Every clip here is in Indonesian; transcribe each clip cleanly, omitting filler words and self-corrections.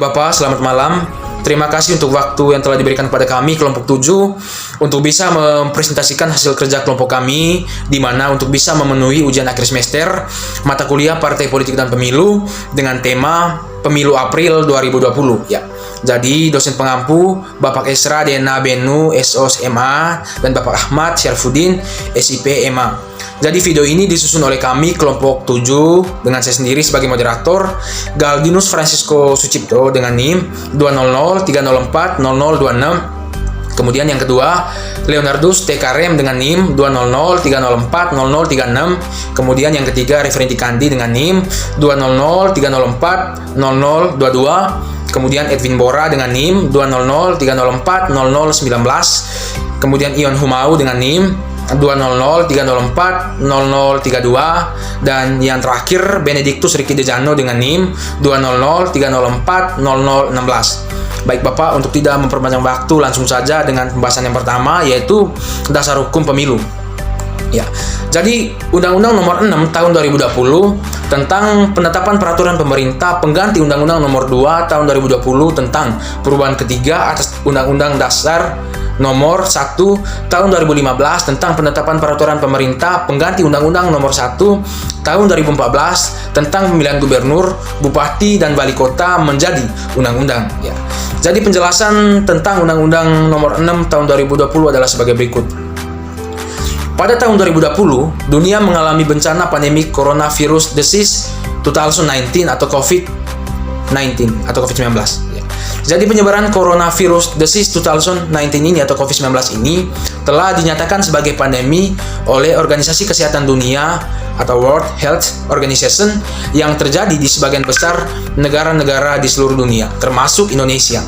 Bapak, selamat malam. Terima kasih untuk waktu yang telah diberikan kepada kami, kelompok 7, untuk bisa mempresentasikan hasil kerja kelompok kami, di mana untuk bisa memenuhi ujian akhir semester mata kuliah Partai Politik dan Pemilu dengan tema Pemilu April 2020. Ya. Jadi, dosen pengampu Bapak Esra Dena Benu, SOS MA, dan Bapak Ahmad Syarfuddin, SIP MA. Jadi video ini disusun oleh kami kelompok 7 dengan saya sendiri sebagai moderator, Galdinus Francisco Sucipto dengan NIM 200304026. Kemudian yang kedua, Leonardus T. Karem dengan NIM 200304036. Kemudian yang ketiga, Referenti Kandi dengan NIM 200304022. Kemudian Edwin Bora dengan NIM 200304019. Kemudian Ion Humau dengan NIM 20030400032, dan yang terakhir Benedictus Ricky Dejano dengan NIM 200304016. Baik Bapak, untuk tidak memperpanjang waktu, langsung saja dengan pembahasan yang pertama, yaitu dasar hukum pemilu. Ya. Jadi Undang-Undang Nomor 6 Tahun 2020 tentang penetapan peraturan pemerintah pengganti Undang-Undang Nomor 2 Tahun 2020 tentang perubahan ketiga atas Undang-Undang Dasar Nomor 1 Tahun 2015 tentang penetapan peraturan pemerintah pengganti Undang-Undang Nomor 1 Tahun 2014 tentang pemilihan gubernur, bupati, dan wali kota menjadi undang-undang. Ya. Jadi penjelasan tentang Undang-Undang Nomor 6 Tahun 2020 adalah sebagai berikut. Pada tahun 2020, dunia mengalami bencana pandemi coronavirus disease 2019 atau COVID-19 atau COVID-19. Jadi penyebaran coronavirus disease 2019 ini atau COVID-19 ini telah dinyatakan sebagai pandemi oleh Organisasi Kesehatan Dunia atau World Health Organization yang terjadi di sebagian besar negara-negara di seluruh dunia, termasuk Indonesia,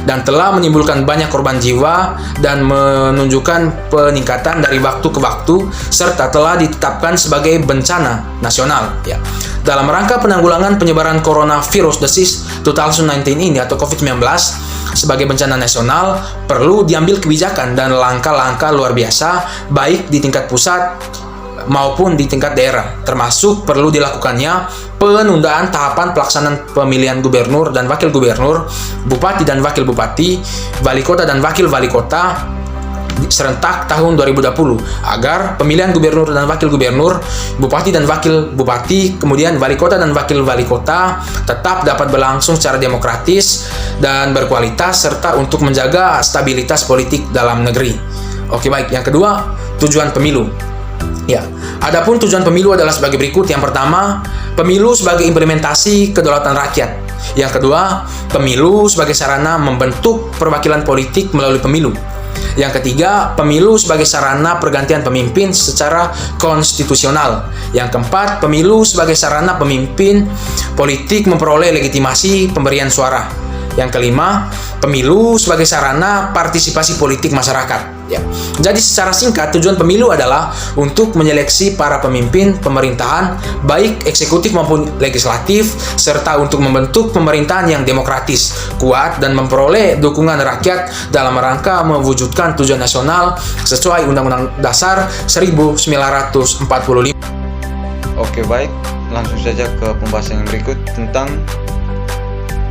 dan telah menimbulkan banyak korban jiwa dan menunjukkan peningkatan dari waktu ke waktu, serta telah ditetapkan sebagai bencana nasional. Ya. Dalam rangka penanggulangan penyebaran coronavirus disease 2019 ini atau COVID-19 sebagai bencana nasional, perlu diambil kebijakan dan langkah-langkah luar biasa baik di tingkat pusat maupun di tingkat daerah, termasuk perlu dilakukannya penundaan tahapan pelaksanaan pemilihan gubernur dan wakil gubernur, bupati dan wakil bupati, wali kota dan wakil wali kota serentak tahun 2020 agar pemilihan gubernur dan wakil gubernur, bupati dan wakil bupati, kemudian wali kota dan wakil wali kota tetap dapat berlangsung secara demokratis dan berkualitas, serta untuk menjaga stabilitas politik dalam negeri. Oke, baik. Yang kedua, tujuan pemilu. Ya, adapun tujuan pemilu adalah sebagai berikut. Yang pertama, pemilu sebagai implementasi kedaulatan rakyat. Yang kedua, pemilu sebagai sarana membentuk perwakilan politik melalui pemilu. Yang ketiga, pemilu sebagai sarana pergantian pemimpin secara konstitusional. Yang keempat, pemilu sebagai sarana pemimpin politik memperoleh legitimasi pemberian suara. Yang kelima, pemilu sebagai sarana partisipasi politik masyarakat. Ya. Jadi secara singkat, tujuan pemilu adalah untuk menyeleksi para pemimpin pemerintahan, baik eksekutif maupun legislatif, serta untuk membentuk pemerintahan yang demokratis, kuat, dan memperoleh dukungan rakyat dalam rangka mewujudkan tujuan nasional sesuai Undang-Undang Dasar 1945. Oke, baik. Langsung saja ke pembahasan yang berikut tentang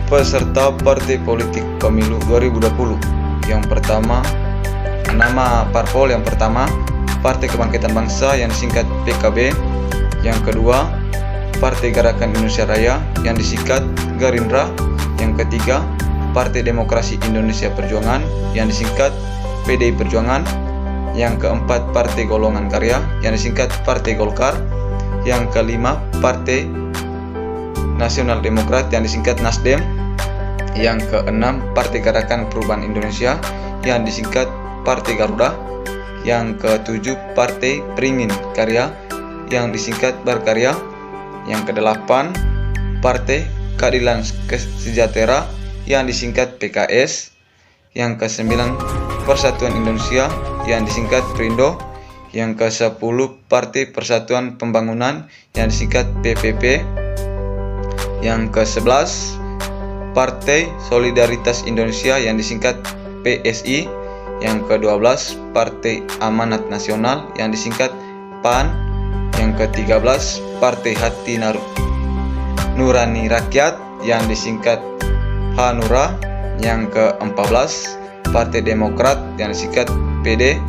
peserta partai politik pemilu 2020. Yang pertama, nama parpol yang pertama, Partai Kebangkitan Bangsa yang disingkat PKB. Yang kedua, Partai Gerakan Indonesia Raya yang disingkat Gerindra. Yang ketiga, Partai Demokrasi Indonesia Perjuangan yang disingkat PDI Perjuangan. Yang keempat, Partai Golongan Karya yang disingkat Partai Golkar. Yang kelima, Partai Nasional Demokrat yang disingkat Nasdem. Yang keenam, Partai Gerakan Perubahan Indonesia yang disingkat Partai Garuda. Yang ketujuh, Partai Beringin Karya yang disingkat Berkarya. Yang kedelapan, Partai Keadilan Sejahtera yang disingkat PKS. Yang kesembilan, Persatuan Indonesia yang disingkat Perindo. Yang kesepuluh, Partai Persatuan Pembangunan yang disingkat PPP. Yang kesebelas, Partai Solidaritas Indonesia yang disingkat PSI. Yang ke-12, Partai Amanat Nasional yang disingkat PAN. Yang ke-13, Partai Hati Nurani Rakyat yang disingkat Hanura. Yang ke-14 Partai Demokrat yang disingkat PD.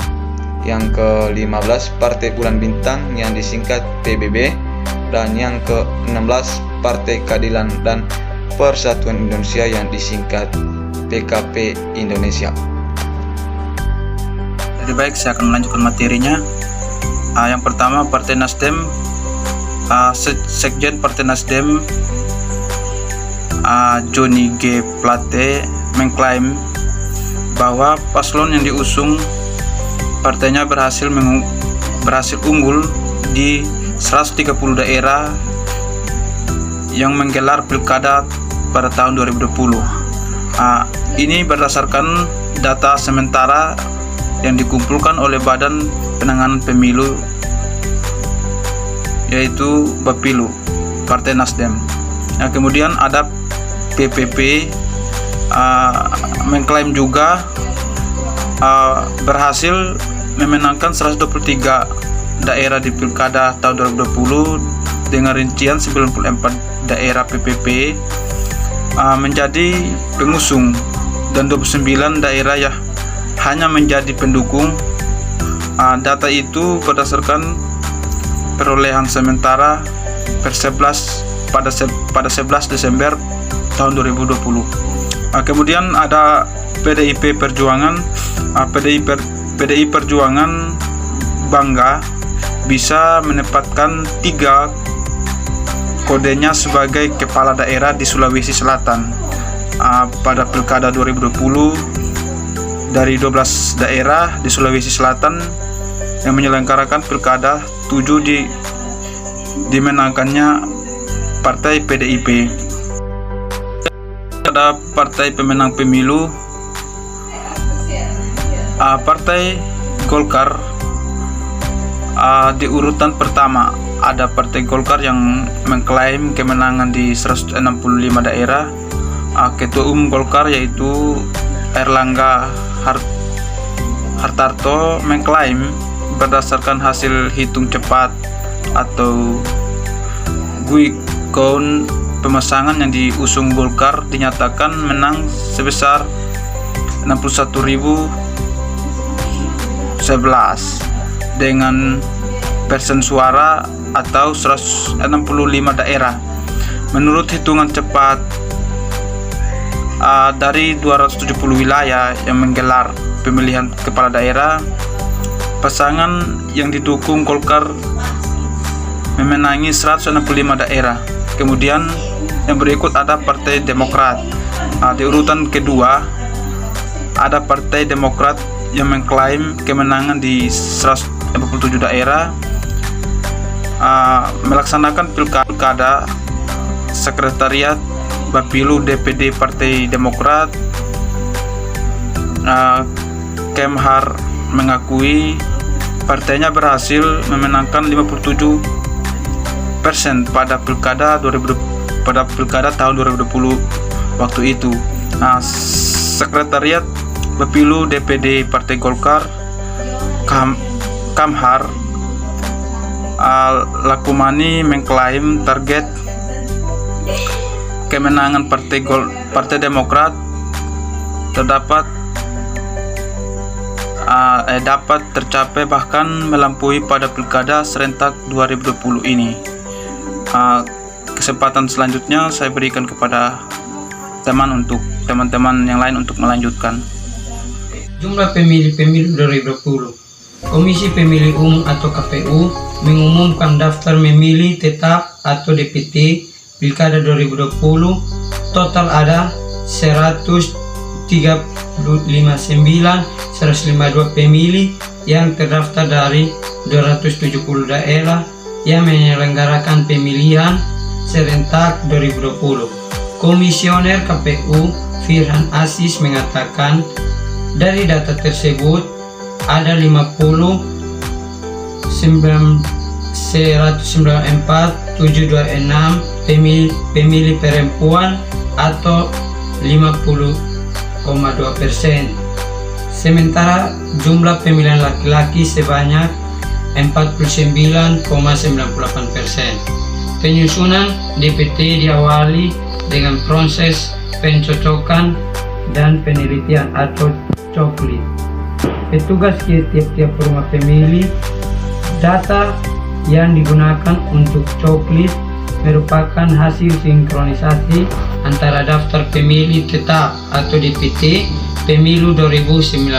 Yang ke-15 Partai Bulan Bintang yang disingkat PBB. Dan yang ke-16 Partai Keadilan dan Persatuan Indonesia yang disingkat PKP Indonesia. Jadi baik, saya akan melanjutkan materinya. Yang pertama, Partai Nasdem. Sekjen Partai Nasdem Johnny G. Plate mengklaim bahwa paslon yang diusung partainya berhasil unggul di 130 daerah yang menggelar pilkada pada tahun 2020. Ini berdasarkan data sementara yang dikumpulkan oleh Badan Penanganan Pemilu, yaitu Bapilu Partai Nasdem. Kemudian ada PPP mengklaim juga berhasil memenangkan 123 daerah di pilkada tahun 2020 dengan rincian 94 daerah PPP menjadi pengusung dan 29 daerah ya hanya menjadi pendukung. Data itu berdasarkan perolehan sementara pada 11 Desember tahun 2020. Kemudian ada PDIP Perjuangan. PDI Perjuangan bangga bisa menempatkan 3 kodenya sebagai kepala daerah di Sulawesi Selatan. Pada pilkada 2020 dari 12 daerah di Sulawesi Selatan yang menyelenggarakan pilkada, 7 dimenangkannya Partai PDIP. Ada partai pemenang pemilu, Partai Golkar. Di urutan pertama ada Partai Golkar yang mengklaim kemenangan di 165 daerah. Ketua Umum Golkar yaitu Erlangga Hartarto mengklaim berdasarkan hasil hitung cepat atau quick count, pemasangan yang diusung Golkar dinyatakan menang sebesar 61.011 dengan persen suara atau 165 daerah. Menurut hitungan cepat dari 270 wilayah yang menggelar pemilihan kepala daerah, pasangan yang didukung Golkar memenangi 165 daerah. Kemudian yang berikut ada Partai Demokrat. Di urutan kedua ada Partai Demokrat yang mengklaim kemenangan di 147 daerah, melaksanakan pilkada sekretariat Bapilu DPD Partai Demokrat. Kemhar mengakui partainya berhasil memenangkan 57% pada pilkada tahun 2020 waktu itu. Sekretariat Bapilu DPD Partai Golkar Kamhar Lakumani mengklaim target kemenangan Partai Demokrat dapat tercapai bahkan melampaui pada pilkada serentak 2020 ini. Kesempatan selanjutnya saya berikan kepada teman-teman yang lain untuk melanjutkan. Jumlah pemilih 2020. Komisi Pemilih Umum atau KPU mengumumkan daftar memilih tetap atau DPT Pilkada 2020. Total ada 135.152 pemilih yang terdaftar dari 270 daerah yang menyelenggarakan pemilihan serentak 2020. Komisioner KPU Firhan Aziz mengatakan dari data tersebut ada 194.726 pemilih perempuan atau 50,2%. Sementara jumlah pemilihan laki-laki sebanyak 49,98%. Penyusunan DPT diawali dengan proses pencocokan dan penelitian atau coklit. Petugas ke tiap-tiap rumah pemilih. Data yang digunakan untuk coklit merupakan hasil sinkronisasi antara daftar pemilih tetap atau DPT pemilu 2019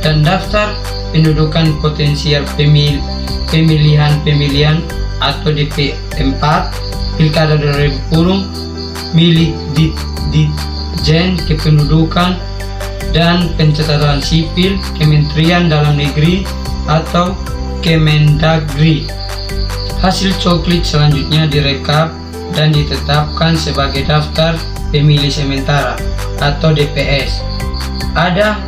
dan daftar pendudukan potensial pemilihan atau DP4 Pilkada 2010 milik Ditjen Kependudukan dan Pencatatan Sipil Kementerian Dalam Negeri atau Kemendagri. Hasil coklit selanjutnya direkap dan ditetapkan sebagai daftar pemilih sementara atau DPS. Ada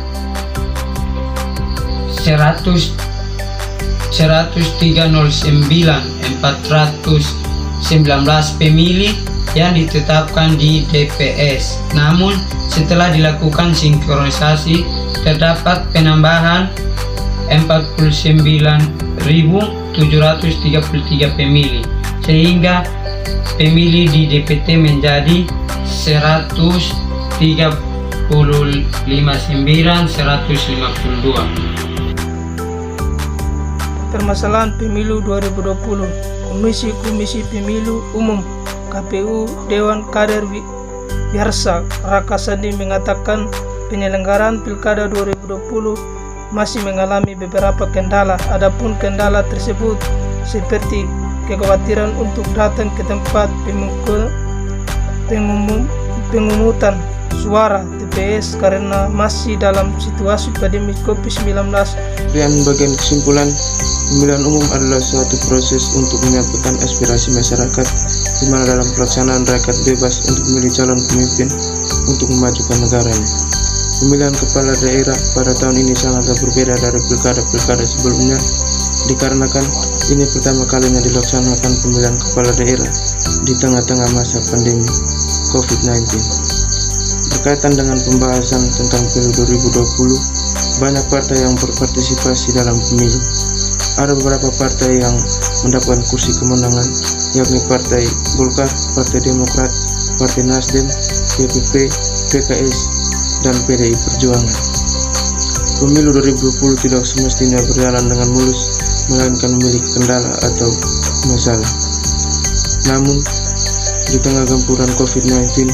103.09.419 pemilih yang ditetapkan di DPS. Namun setelah dilakukan sinkronisasi terdapat penambahan 49.733 pemilih sehingga pemilih di DPT menjadi 135.952. Permasalahan Pemilu 2020. Komisi Pemilu Umum KPU Dewan Kader Biarsa Rakasandi mengatakan penyelenggaraan Pilkada 2020 masih mengalami beberapa kendala. Adapun kendala tersebut seperti kekhawatiran untuk datang ke tempat pemungutan suara TPS karena masih dalam situasi pandemi COVID-19. Dan bagian kesimpulan, pemilihan umum adalah suatu proses untuk menyampaikan aspirasi masyarakat, di mana dalam pelaksanaan rakyat bebas untuk memilih calon pemimpin untuk memajukan negaranya. Pemilihan kepala daerah pada tahun ini sangatlah berbeda dari pilkada-pilkada sebelumnya, dikarenakan ini pertama kalinya dilaksanakan pemilihan kepala daerah di tengah-tengah masa pandemi COVID-19. Berkaitan dengan pembahasan tentang Pemilu 2020, banyak partai yang berpartisipasi dalam pemilu. Ada beberapa partai yang mendapatkan kursi kemenangan, yakni Partai Golkar, Partai Demokrat, Partai Nasdem, PPP, PKS, dan PDI Perjuangan. Pemilu 2020 tidak semestinya berjalan dengan mulus, melainkan memiliki kendala atau masalah. Namun, di tengah gempuran COVID-19,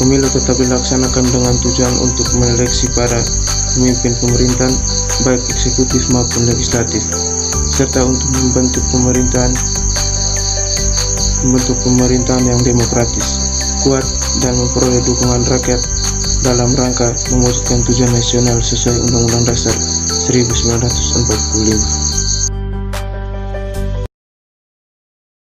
pemilu tetap dilaksanakan dengan tujuan untuk menyeleksi para pemimpin pemerintahan, baik eksekutif maupun legislatif, serta untuk membentuk pemerintahan yang demokratis, kuat, dan memperoleh dukungan rakyat dalam rangka mewujudkan tujuan nasional sesuai Undang-Undang Dasar 1945.